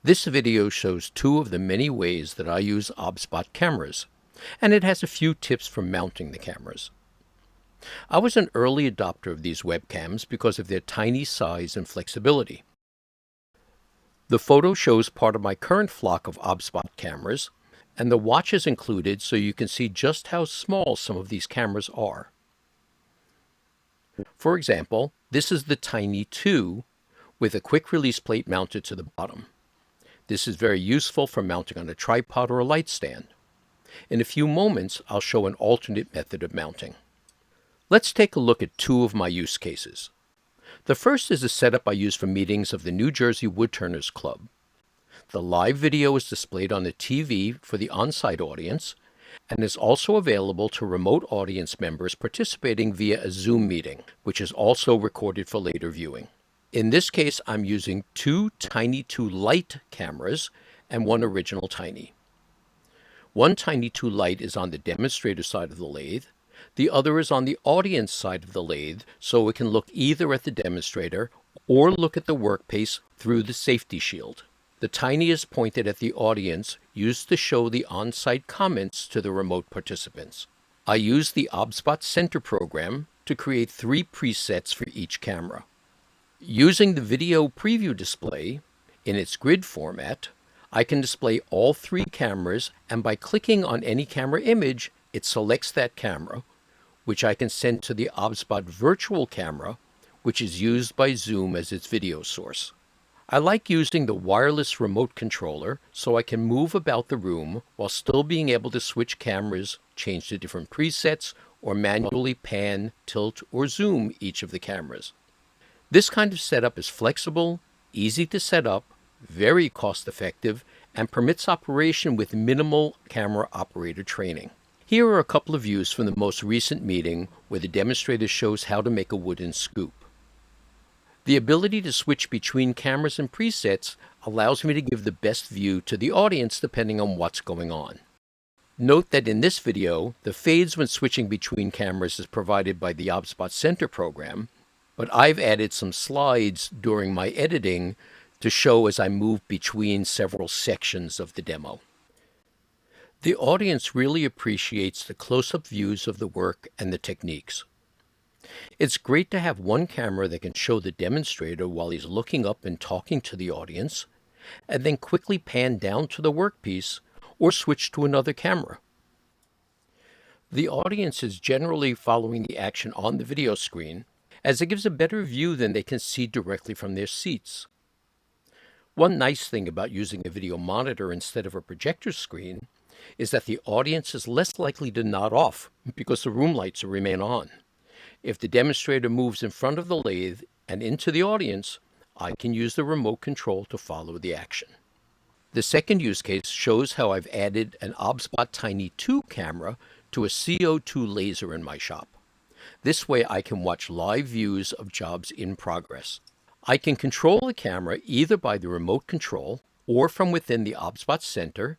This video shows two of the many ways that I use OBSBOT cameras, and it has a few tips for mounting the cameras. I was an early adopter of these webcams because of their tiny size and flexibility. The photo shows part of my current flock of OBSBOT cameras, and the watch is included so you can see just how small some of these cameras are. For example, this is the Tiny 2 with a quick release plate mounted to the bottom. This is very useful for mounting on a tripod or a light stand. In a few moments, I'll show an alternate method of mounting. Let's take a look at two of my use cases. The first is a setup I use for meetings of the New Jersey Woodturners Club. The live video is displayed on the TV for the on-site audience and is also available to remote audience members participating via a Zoom meeting, which is also recorded for later viewing. In this case, I'm using two Tiny 2 Lite cameras and one original Tiny. One Tiny 2 Lite is on the demonstrator side of the lathe. The other is on the audience side of the lathe, so it can look either at the demonstrator or look at the workpiece through the safety shield. The Tiny is pointed at the audience, used to show the on-site comments to the remote participants. I use the OBSBOT Center program to create 3 presets for each camera. Using the video preview display in its grid format, I can display all 3 cameras, and by clicking on any camera image, it selects that camera, which I can send to the OBSBOT virtual camera, which is used by Zoom as its video source. I like using the wireless remote controller so I can move about the room while still being able to switch cameras, change to different presets, or manually pan, tilt, or zoom each of the cameras. This kind of setup is flexible, easy to set up, very cost-effective, and permits operation with minimal camera operator training. Here are a couple of views from the most recent meeting where the demonstrator shows how to make a wooden scoop. The ability to switch between cameras and presets allows me to give the best view to the audience depending on what's going on. Note that in this video, the fades when switching between cameras is provided by the OBSBOT Center program, but I've added some slides during my editing to show as I move between several sections of the demo. The audience really appreciates the close-up views of the work and the techniques. It's great to have one camera that can show the demonstrator while he's looking up and talking to the audience, and then quickly pan down to the workpiece or switch to another camera. The audience is generally following the action on the video screen, as it gives a better view than they can see directly from their seats. One nice thing about using a video monitor instead of a projector screen is that the audience is less likely to nod off because the room lights remain on. If the demonstrator moves in front of the lathe and into the audience, I can use the remote control to follow the action. The second use case shows how I've added an OBSBOT Tiny 2 camera to a CO2 laser in my shop. This way I can watch live views of jobs in progress. I can control the camera either by the remote control or from within the OBSBOT Center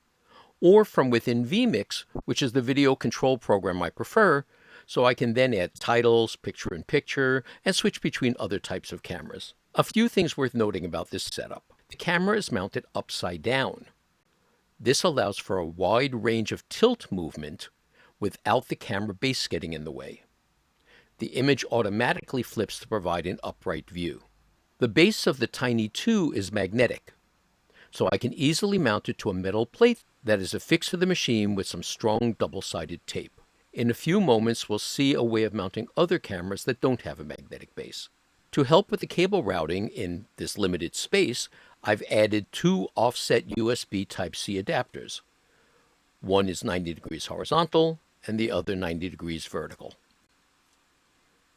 or from within vMix, which is the video control program I prefer, so I can then add titles, picture-in-picture, and switch between other types of cameras. A few things worth noting about this setup. The camera is mounted upside down. This allows for a wide range of tilt movement without the camera base getting in the way. The image automatically flips to provide an upright view. The base of the Tiny 2 is magnetic, so I can easily mount it to a metal plate that is affixed to the machine with some strong double-sided tape. In a few moments, we'll see a way of mounting other cameras that don't have a magnetic base. To help with the cable routing in this limited space, I've added 2 offset USB Type-C adapters. One is 90 degrees horizontal and the other 90 degrees vertical.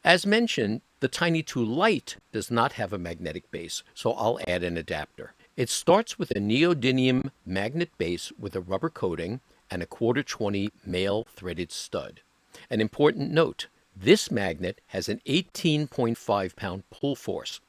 As mentioned, the Tiny 2 Lite does not have a magnetic base, so I'll add an adapter. It starts with a neodymium magnet base with a rubber coating and a 1/4-20 male threaded stud. An important note, this magnet has an 18.5 pound pull force,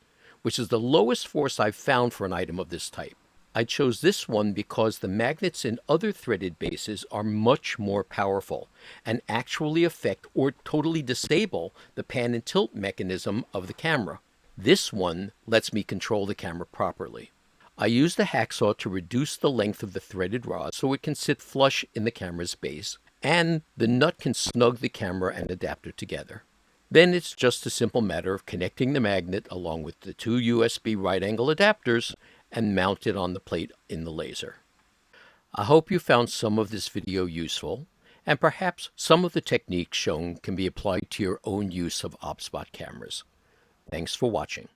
which is the lowest force I've found for an item of this type. I chose this one because the magnets in other threaded bases are much more powerful and actually affect or totally disable the pan and tilt mechanism of the camera. This one lets me control the camera properly. I used a hacksaw to reduce the length of the threaded rod so it can sit flush in the camera's base, and the nut can snug the camera and adapter together. Then it's just a simple matter of connecting the magnet along with the two USB right-angle adapters and mount it on the plate in the laser. I hope you found some of this video useful, and perhaps some of the techniques shown can be applied to your own use of OBSBOT cameras. Thanks for watching.